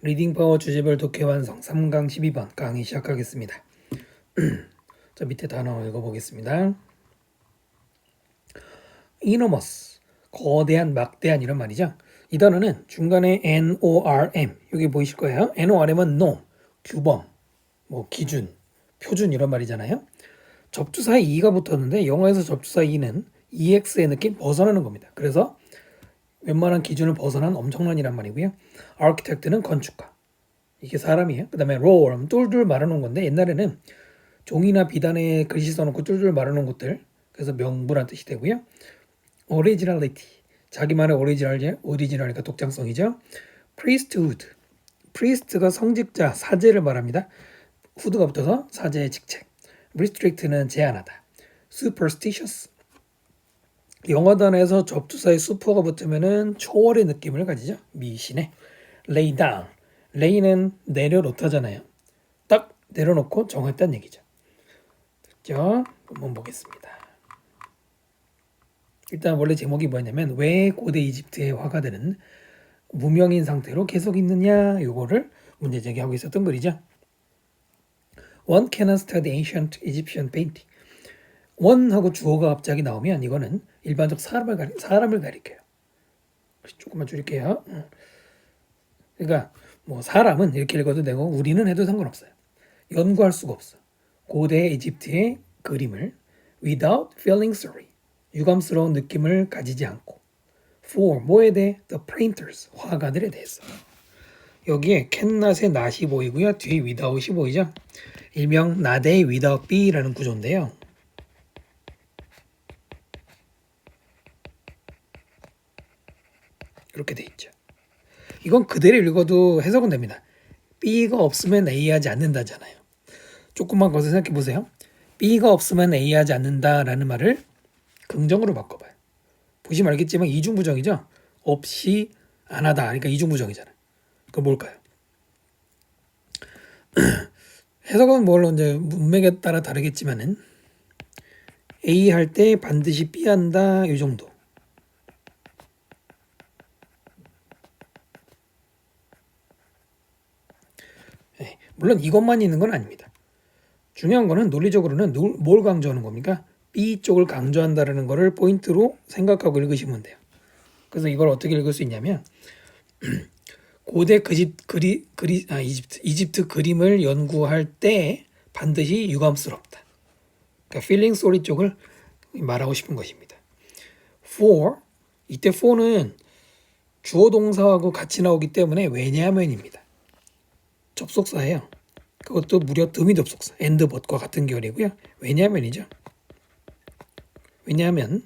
리딩 파워 주제별 독해 완성 3강 12번 강의 시작하겠습니다. 자, 밑에 단어 읽어보겠습니다. enormous, 거대한, 막대한 이런 말이죠. 이 단어는 중간에 NORM, 여기 보이실 거예요. NORM은 norm, 규범, 뭐 기준, 표준 이런 말이잖아요. 접두사에 e가 붙었는데 영어에서 접두사 e는 EX의 느낌 벗어나는 겁니다. 그래서 웬만한 기준을 벗어난 엄청난이란 말이고요. architect는 건축가. 이게 사람이에요. 그 다음에 roar, 뚫뚫 말아놓은 건데 옛날에는 종이나 비단에 글씨 써놓고 뚫뚫 말아놓은 것들. 그래서 명부란 뜻이 되고요. originality, 자기만의 오리지널이니까 독창성이죠. priesthood, priest가 성직자, 사제를 말합니다. hood가 붙어서 사제의 직책. restrict는 제한하다. superstitious, 영어 단어에서 접두사에 super가 붙으면은 초월의 느낌을 가지죠. 미신의 lay down, lay는 내려놓다잖아요. 딱 내려놓고 정했다는 얘기죠. 됐죠? 한번 보겠습니다. 일단 원래 제목이 뭐냐면 왜 고대 이집트의 화가들은 무명인 상태로 계속 있느냐, 요거를 문제 제기하고 있었던 글이죠. One cannot study ancient Egyptian painting. 원하고 주어가 갑자기 나오면 이거는 일반적 사람을 가리켜요. 조금만 줄일게요. 그러니까 뭐 사람은 이렇게 읽어도 되고 우리는 해도 상관없어요. 연구할 수가 없어. 고대 이집트의 그림을 without feeling sorry, 유감스러운 느낌을 가지지 않고 for, 뭐에 대해? the painters, 화가들에 대해서. 여기에 cannot의 not이 보이고요. 뒤에 without이 보이죠. 일명 not A without B라는 구조인데요. 이렇게 돼 있죠. 이건 그대로 읽어도 해석은 됩니다. B가 없으면 A 하지 않는다잖아요. 조금만 거기서 생각해 보세요. B가 없으면 A 하지 않는다라는 말을 긍정으로 바꿔봐요. 보시면 알겠지만 이중부정이죠. 없이 안 하다. 그러니까 이중부정이잖아요. 그거 뭘까요? 해석은 물론 이제 문맥에 따라 다르겠지만은 A 할 때 반드시 B 한다. 이 정도. 물론 이것만 있는 건 아닙니다. 중요한 거는 논리적으로는 뭘 강조하는 겁니까? B 쪽을 강조한다는 거를 포인트로 생각하고 읽으시면 돼요. 그래서 이걸 어떻게 읽을 수 있냐면 고대 이집트 그림을 연구할 때 반드시 유감스럽다. 그러니까 feeling sorry 쪽을 말하고 싶은 것입니다. for, 이때 for는 주어 동사하고 같이 나오기 때문에 왜냐하면입니다. 접속사예요. 그것도 무려 드미 접속사 and but과 같은 결이고요. 왜냐하면이죠. 왜냐하면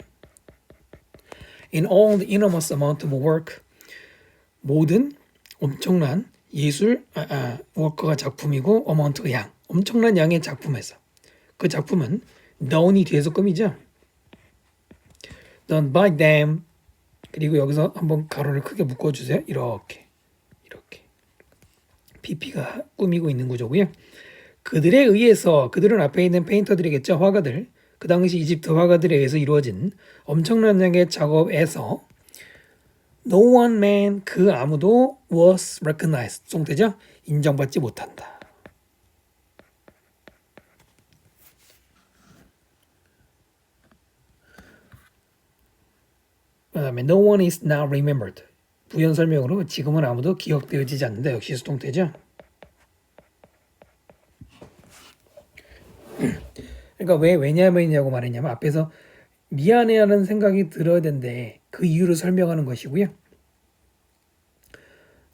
in all the enormous amount of work, 모든 엄청난 예술 워크가 작품이고 amount가 양, 엄청난 양의 작품에서 그 작품은 done이 뒤에서 끔이죠. done by them. 그리고 여기서 한번 가로를 크게 묶어주세요. 이렇게 PP가 꾸미고 있는 구조고요. 그들에 의해서, 그들은 앞에 있는 페인터들이겠죠. 화가들. 그 당시 이집트 화가들에 의해서 이루어진 엄청난 양의 작업에서 no one man, 그 아무도 was recognized, 송태죠. 인정받지 못한다. 그 다음에 no one is now remembered. 부연 설명으로 지금은 아무도 기억되어지지 않는다. 역시 수동태죠. 그러니까 왜냐면이냐고 말했냐면 앞에서 미안해하는 생각이 들어야 되는데 그 이유를 설명하는 것이고요.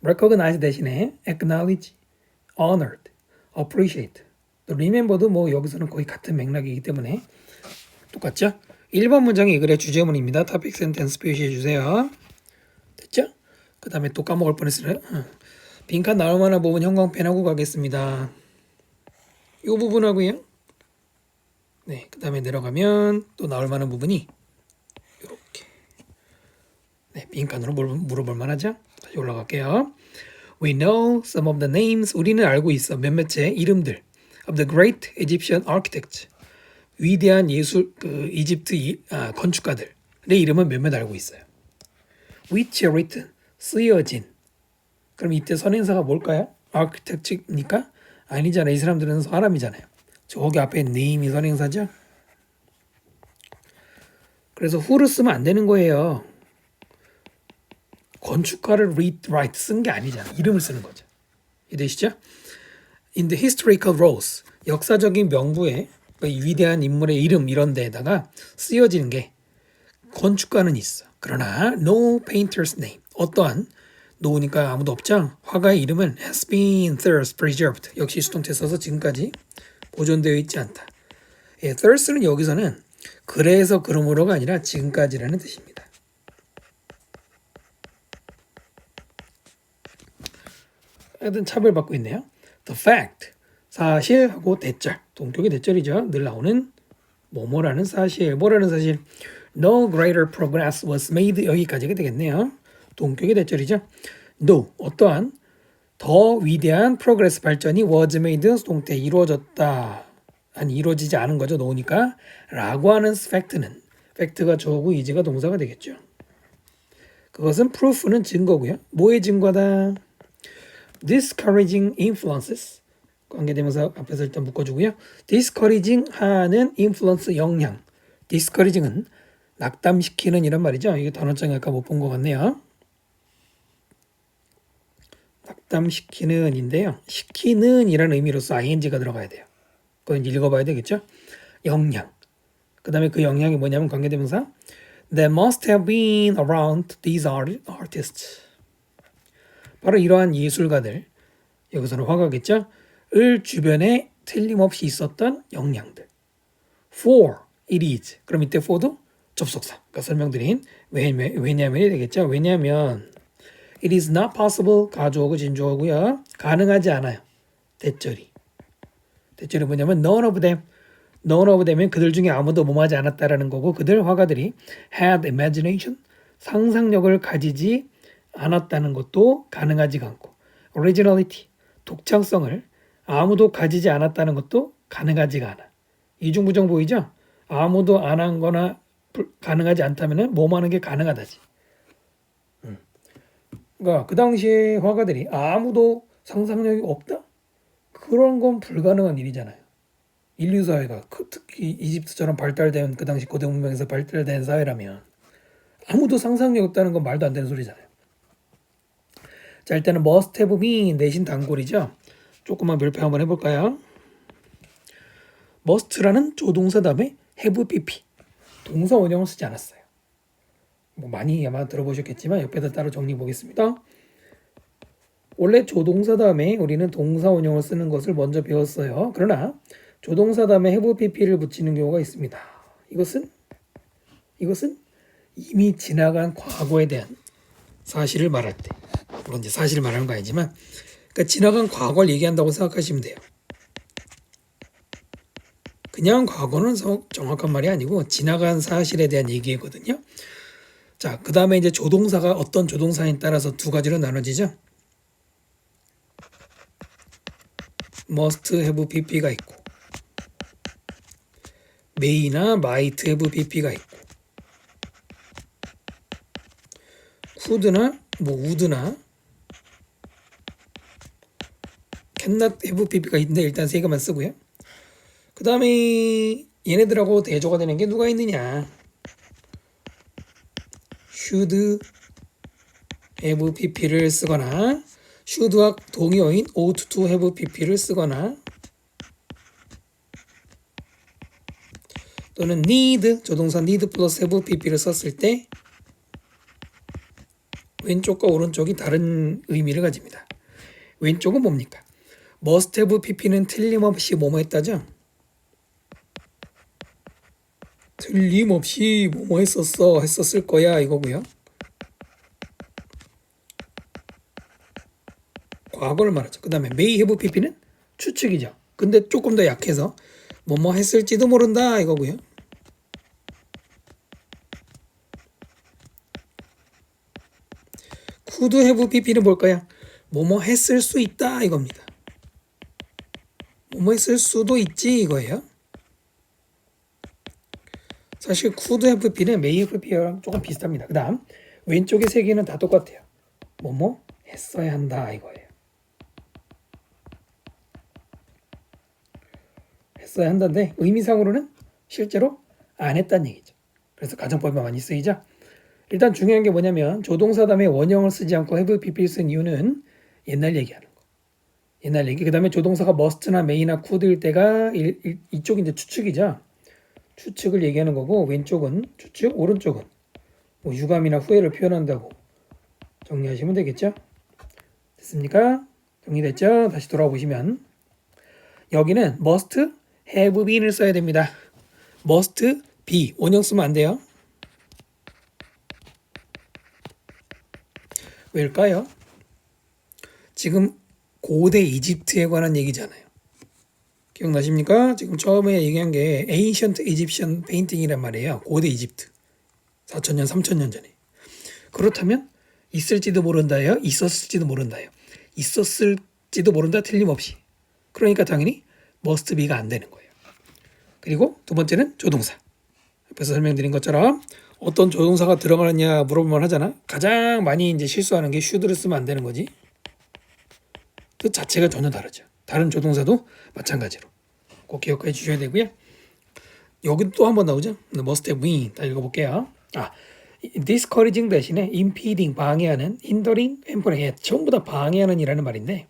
recognize 대신에 acknowledge, honored, appreciate, 또 remember도 뭐 여기서는 거의 같은 맥락이기 때문에 똑같죠? 1번 문장이 이 글의 주제문입니다. topic sentence 표시해 주세요. 됐죠? 그 다음에 또 까먹을 뻔했어요. 빈칸 나올 만한 부분 형광펜하고 가겠습니다. 이 부분하고요. 네, 그 다음에 내려가면 또 나올 만한 부분이 이렇게. 네, 빈칸으로 물어볼 만하죠? 다시 올라갈게요. We know some of the names. 우리는 알고 있어. 몇몇의 이름들. Of the great Egyptian architects. 위대한 이집트 건축가들의 이름은 몇몇 알고 있어요. Which written, 쓰여진. 그럼 이때 선행사가 뭘까요? architect입니까? 아니잖아요. 이 사람들은 사람이잖아요. 저기 앞에 name이 선행사죠. 그래서 who를 쓰면 안 되는 거예요. 건축가를 read, write 쓴 게 아니잖아. 이름을 쓰는 거죠. 이해되시죠? In the historical roles, 역사적인 명부에 위대한 인물의 이름 이런 데에다가 쓰여지는 게 건축가는 있어. 그러나 no painter's name, 어떠한 no니까 아무도 없죠. 화가의 이름은 has been thus preserved, 역시 수동태 써서 지금까지 보존되어 있지 않다. 예, thus는 여기서는 그래서 그러므로가 아니라 지금까지라는 뜻입니다. 하여튼 차별받고 있네요. The fact, 사실하고 대절, 동격의 대절이죠. 늘 나오는 뭐뭐라는 사실, 뭐라는 사실. No greater progress was made, 여기까지가 되겠네요. 동격의 대절이죠. No, 어떠한 더 위대한 progress 발전이 was made, 동태 이루어졌다. 아니 이루어지지 않은 거죠. no니까 라고 하는 fact는 fact가 주어고 is가 동사가 되겠죠. 그것은 proof는 증거고요. 뭐의 증거다? discouraging influences, 관계대명사 앞에서 일단 묶어주고요. discouraging 하는 influence 영향. discouraging은 낙담시키는 이란 말이죠. 이게 단어장이 아까 못 본 것 같네요. 낙담시키는인데요. 시키는 이라는 의미로서 ing가 들어가야 돼요. 그건 읽어봐야 되겠죠. 영향. 그 다음에 그 영향이 뭐냐면 관계대명사 They must have been around these artists. 바로 이러한 예술가들, 여기서는 화가겠죠? 을 주변에 틀림없이 있었던 영향들. For it is. 그럼 이때 for도 접속사. 아까 설명드린 왜냐면이 되겠죠? 왜냐면 it is not possible 가주어고 진주어고요. 가능하지 않아요. 대절이 뭐냐면 none of them은 그들 중에 아무도 몸하지 않았다라는 거고 그들 화가들이 had imagination 상상력을 가지지 않았다는 것도 가능하지가 않고 originality 독창성을 아무도 가지지 않았다는 것도 가능하지가 않아. 이중부정 보이죠? 아무도 안 한 거나 가능하지 않다면 몸 하는 게 가능하다지. 그러니까 그 당시에 화가들이 아무도 상상력이 없다? 그런 건 불가능한 일이잖아요. 인류 사회가 특히 이집트처럼 발달된 그 당시 고대 문명에서 발달된 사회라면 아무도 상상력 없다는 건 말도 안 되는 소리잖아요. 자, 일단은 must have been 내신 단골이죠. 조금만 별표 한번 해볼까요? must라는 조동사 다음에 have pp 동사 원형을 쓰지 않았어요. 뭐 많이 아마 들어보셨겠지만 옆에다 따로 정리해 보겠습니다. 원래 조동사 다음에 우리는 동사 원형을 쓰는 것을 먼저 배웠어요. 그러나 조동사 다음에 have pp를 붙이는 경우가 있습니다. 이것은 이미 지나간 과거에 대한 사실을 말할 때, 물론 이제 사실을 말하는 거 아니지만, 그러니까 지나간 과거를 얘기한다고 생각하시면 돼요. 그냥 과거는 정확한 말이 아니고 지나간 사실에 대한 얘기거든요. 자, 그 다음에 이제 조동사가 어떤 조동사에 따라서 두 가지로 나눠지죠. must have pp가 있고 may나 might have pp가 있고 could나 would나 cannot have pp가 있는데 일단 세 개만 쓰고요. 그 다음에 얘네들하고 대조가 되는 게 누가 있느냐. should have pp를 쓰거나 should와 동의어인 ought to have pp를 쓰거나 또는 need 조동사 need 플러스 have pp를 썼을 때 왼쪽과 오른쪽이 다른 의미를 가집니다. 왼쪽은 뭡니까? must have pp는 틀림없이 뭐뭐 했다죠? 틀림없이 뭐뭐 했었을 거야 이거고요. 과거를 말하죠. 그 다음에 may have pp는 추측이죠. 근데 조금 더 약해서 뭐뭐 했을지도 모른다 이거고요. could have pp는 뭘까요? 뭐뭐 했을 수 있다 이겁니다. 뭐뭐 했을 수도 있지 이거예요. 사실 could have pp는 may have pp랑 조금 비슷합니다. 그 다음 왼쪽의 세 개는 다 똑같아요. 뭐뭐 했어야 한다 이거예요. 했어야 한다인데 의미상으로는 실제로 안 했다는 얘기죠. 그래서 가정법에 많이 쓰이죠. 일단 중요한 게 뭐냐면 조동사 다음에 원형을 쓰지 않고 have pp를 쓴 이유는 옛날 얘기하는 거. 옛날 얘기. 그 다음에 조동사가 must나 may나 could일 때가 이쪽이 이제 추측이죠. 추측을 얘기하는 거고 왼쪽은 추측, 오른쪽은 뭐 유감이나 후회를 표현한다고 정리하시면 되겠죠. 됐습니까? 정리됐죠? 다시 돌아와 보시면 여기는 must have been을 써야 됩니다. must be 원형 쓰면 안 돼요. 왜일까요? 지금 고대 이집트에 관한 얘기잖아요. 기억나십니까? 지금 처음에 얘기한 게 Ancient Egyptian Painting이란 말이에요. 고대 이집트. 4,000년, 3,000년 전에. 그렇다면 있을지도 모른다예요? 있었을지도 모른다예요? 있었을지도 모른다 틀림없이. 그러니까 당연히 must be가 안 되는 거예요. 그리고 두 번째는 조동사. 옆에서 설명드린 것처럼 어떤 조동사가 들어가느냐 물어보면 하잖아. 가장 많이 이제 실수하는 게 should를 쓰면 안 되는 거지. 뜻 자체가 전혀 다르죠. 다른 조동사도 마찬가지로 꼭 기억해 주셔야 되고요. 여기 또 한 번 나오죠. must have been. 다 읽어볼게요. discouraging 대신에 impeding 방해하는, hindering, hampering 전부 다 방해하는 이라는 말인데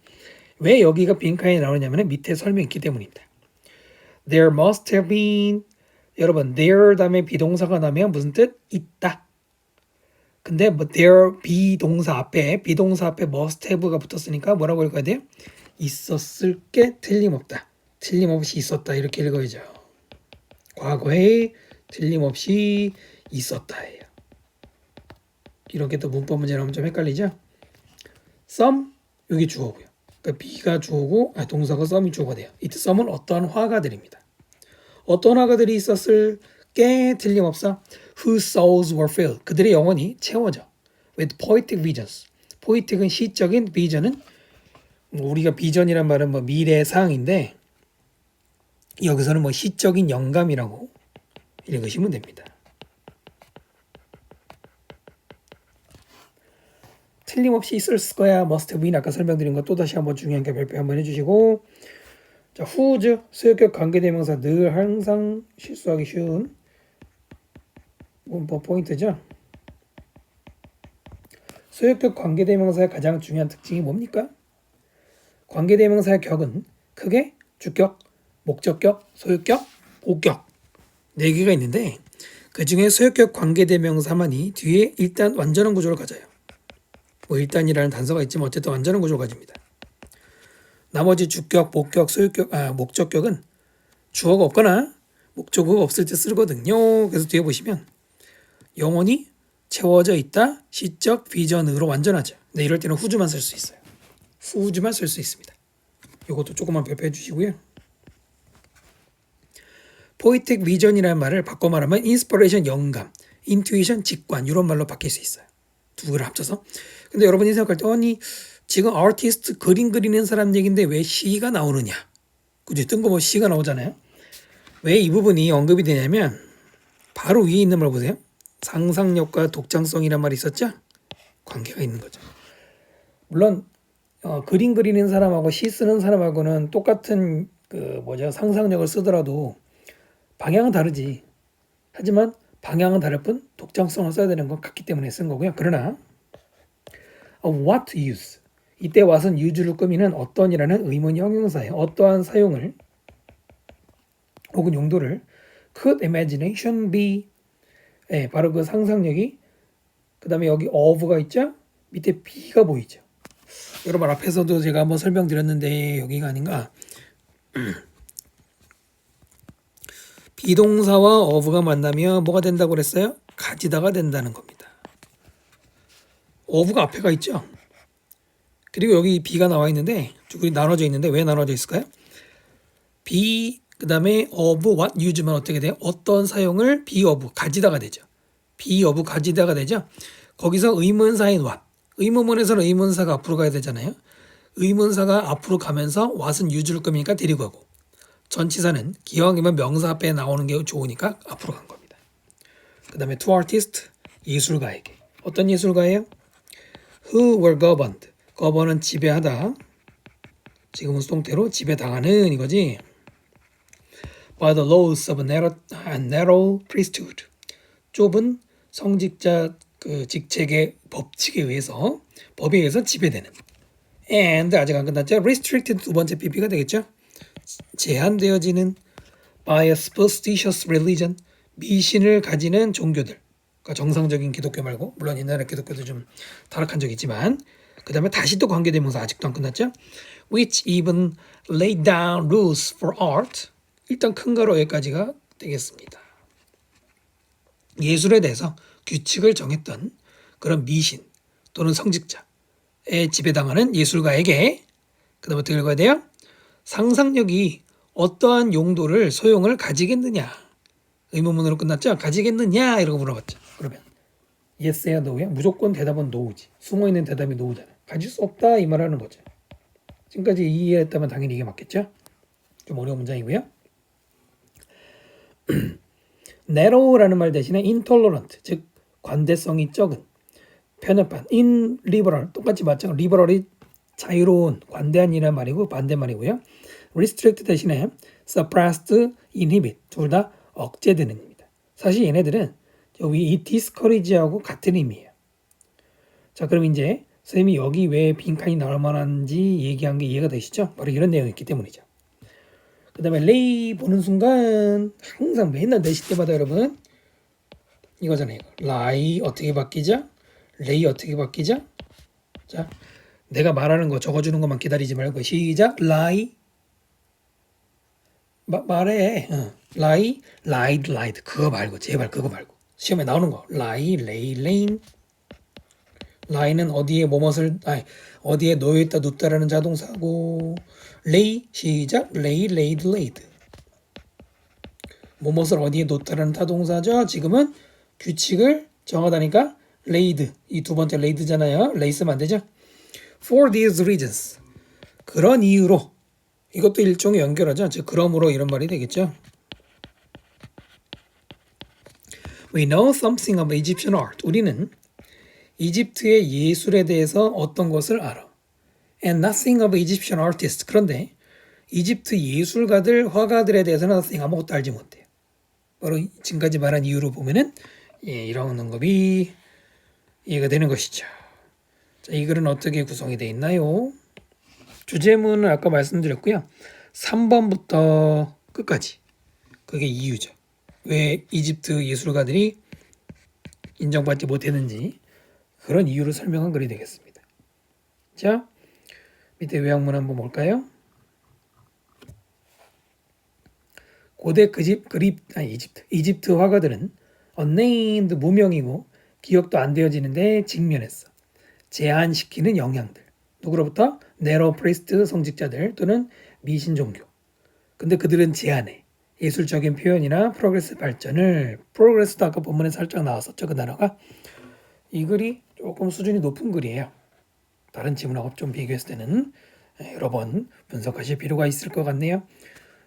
왜 여기가 빈칸에 나오냐면 밑에 설명이 있기 때문입니다. There must have been 여러분 there 다음에 비동사가 나면 무슨 뜻? 있다. 근데 뭐 there 비동사 앞에 must have가 붙었으니까 뭐라고 읽어야 돼요? 있었을 게 틀림없다. 틀림없이 있었다 이렇게 읽어야죠. 과거에 틀림없이 있었다예요. 이렇게 또 문법 문제 나오면 좀 헷갈리죠? some 여기 주어고요. 그러니까 be가 주어고 동사가 some이 주어가 돼요. 이때 some은 어떠한 화가들입니다. 어떤 화가들이 있었을 게 틀림없어. Whose souls were filled. 그들의 영혼이 채워져. With poetic visions. poetic은 시적인, vision은 우리가 비전이란 말은 뭐 미래상인데 여기서는 뭐 시적인 영감이라고 읽으시면 됩니다. 틀림없이 있을 거야. must have been 아까 설명드린 거 또 다시 한번 중요한 게 발표 한번 해주시고 자, whose 소유격 관계대명사 늘 항상 실수하기 쉬운 문법 포인트죠. 소유격 관계대명사의 가장 중요한 특징이 뭡니까? 관계대명사의 격은 크게 주격, 목적격, 소유격, 보격 4개가 있는데 그 중에 소유격 관계대명사만이 뒤에 일단 완전한 구조를 가져요. 뭐 일단이라는 단서가 있지만 어쨌든 완전한 구조를 가집니다. 나머지 주격, 목격, 소유격, 목적격은 주어가 없거나 목적어가 없을 때 쓰거든요. 그래서 뒤에 보시면 영혼이 채워져 있다. 시적, 비전으로 완전하죠. 네, 이럴 때는 whose만 쓸 수 있어요. whose만 쓸 수 있습니다. 이것도 조금만 발표해 주시고요. poetic vision이라는 말을 바꿔 말하면 inspiration, 영감, intuition, 직관 이런 말로 바뀔 수 있어요. 두 개를 합쳐서. 근데 여러분이 생각할 때 아니 지금 아티스트 그림 그리는 사람 얘긴데 왜 시가 나오느냐? 그죠? 뜬금없이 시가 나오잖아요. 왜 이 부분이 언급이 되냐면 바로 위에 있는 말 보세요. 상상력과 독창성이란 말이 있었죠? 관계가 있는 거죠. 물론 그림 그리는 사람하고 시 쓰는 사람하고는 똑같은 상상력을 쓰더라도 방향은 다르지. 하지만 방향은 다를 뿐 독창성을 써야 되는 건 같기 때문에 쓴 거고요. 그러나 of what use 이때 what은 use를 꾸미는 어떤이라는 의문 형용사예요. 어떠한 사용을 혹은 용도를 could imagination be 바로 그 상상력이 그 다음에 여기 of가 있죠? 밑에 be가 보이죠? 여러분 앞에서도 제가 한번 설명드렸는데 여기가 아닌가 비동사와 of가 만나면 뭐가 된다고 그랬어요? 가지다가 된다는 겁니다. of가 앞에가 있죠? 그리고 여기 be가 나와 있는데 둘이 나눠져 있는데 왜 나눠져 있을까요? be 그 다음에 of what use만 어떻게 돼요? 어떤 사용을 be of 가지다가 되죠. be of 가지다가 되죠. 거기서 의문사인 what 의문문에서는 의문사가 앞으로 가야 되잖아요. 의문사가 앞으로 가면서 what은 use를 끄니까 데리고 가고 전치사는 기왕이면 명사 앞에 나오는 게 좋으니까 앞으로 간 겁니다. 그 다음에 to artist 예술가에게 어떤 예술가예요? Who were governed govern은 지배하다. 지금은 수동태로 지배당하는 이거지. By the laws of a narrow priesthood. 좁은 성직자 그 직책의 법칙에 의해서 법에 의해서 지배되는. And 아직 안 끝났죠. Restricted 두 번째 PP가 되겠죠. 제한되어지는 by a superstitious religion. 미신을 가지는 종교들. 그러니까 정상적인 기독교 말고 물론 옛날에 기독교도 좀 타락한 적이 있지만 그 다음에 다시 또 관계대명사 아직도 안 끝났죠. Which even laid down rules for art. 일단 큰 거로 여기까지가 되겠습니다. 예술에 대해서 규칙을 정했던 그런 미신 또는 성직자에 지배당하는 예술가에게 그 다음에 어떻게 읽어야 돼요? 상상력이 어떠한 용도를 소용을 가지겠느냐. 의문문으로 끝났죠? 가지겠느냐 이러고 물어봤죠. 그러면 yes야 no야? 무조건 대답은 no지. 숨어있는 대답이 no잖아. 가질 수 없다 이 말하는 거죠. 지금까지 이해했다면 당연히 이게 맞겠죠? 좀 어려운 문장이고요. narrow라는 말 대신에 intolerant, 즉 관대성이 적은, 편협한, illiberal, 똑같이 맞죠? liberal이 자유로운, 관대한이라는 말이고 반대말이고요. restrict 대신에 suppressed, inhibit, 둘 다 억제되는입니다. 사실 얘네들은 여기 이 discourage하고 같은 의미예요. 자, 그럼 이제 선생님이 여기 왜 빈칸이 나올 만한지 얘기한 게 이해가 되시죠? 바로 이런 내용이 있기 때문이죠. 그 다음에 레이 보는 순간 항상 맨날 내실 때마다 여러분 이거잖아요. 라이 어떻게 바뀌죠? 레이 어떻게 바뀌죠? 자, 내가 말하는 거 적어주는 것만 기다리지 말고 시작. 라이 말해. 라이 라이드 라이드 그거 말고 제발 그거 말고 시험에 나오는 거 라이 레이 레인. 라이는 어디에 뭐뭇을 어디에 놓여있다 눕다라는 자동사고 레이 시작 레이 레이드 레이드 뭐뭇을 어디에 놓다라는 타동사죠. 지금은 규칙을 정하다니까 레이드 이 두 번째 레이드잖아요. 레이 쓰면 안 되죠. For these reasons 그런 이유로 이것도 일종의 연결하죠. 즉 그러므로 이런 말이 되겠죠. We know something of Egyptian art. 우리는 이집트의 예술에 대해서 어떤 것을 알아. And nothing of Egyptian artists. 그런데 이집트 예술가들, 화가들에 대해서는 nothing 아무것도 알지 못해요. 바로 지금까지 말한 이유로 보면은 이런 언급이 이해가 되는 것이죠. 자, 이 글은 어떻게 구성이 되어 있나요? 주제문은 아까 말씀드렸고요. 3번부터 끝까지 그게 이유죠. 왜 이집트 예술가들이 인정받지 못했는지 그런 이유를 설명한 글이 되겠습니다. 자, 밑에 요약문 한번 볼까요? 고대 이집트 화가들은 unnamed 무명이고 기억도 안 되어지는데 직면했어. 제한시키는 영향들. 누구로부터? 네로 프리스트 성직자들 또는 미신 종교. 근데 그들은 제한해. 예술적인 표현이나 프로그레스 발전을 프로그레스도 아까 본문에 살짝 나왔었죠. 그 단어가. 이 글이 조금 수준이 높은 글이에요. 다른 지문하고 좀 비교했을 때는 여러 번 분석하실 필요가 있을 것 같네요.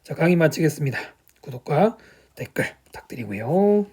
자, 강의 마치겠습니다. 구독과 댓글 부탁드리고요.